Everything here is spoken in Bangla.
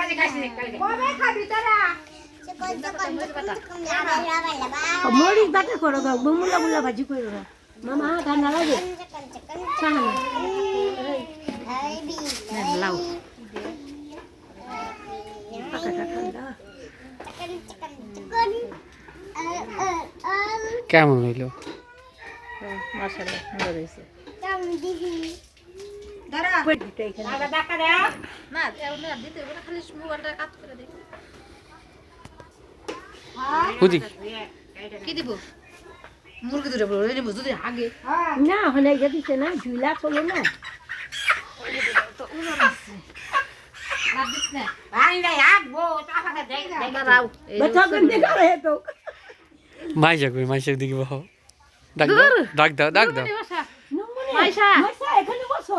কবে খাবি তোরা মরিচ বাটা করো গো মুলা মুলা ভাজি করো না মামা ঠান্ডা লাগে লাউ কেমন হইলো মাশাআল্লাহ সুন্দর হয়েছে দাঁড়া আগে দেখা দাও না এমন না দিতে হবে না খালি মোবাইলটা কাট করে দে বুঝি কি দিব মুরগি দুটো বড় নিব যদি আগে না হলে দিছে না ঝুলা চলো না তো উনো আছে না দিস না ভাই না আগবো তাহলে দেখ দাঁড়াও বেটা গন্ডে করে তো মাইশাক দিকে বহ ডাক দাও মাইশা মাইশা এখানে বসো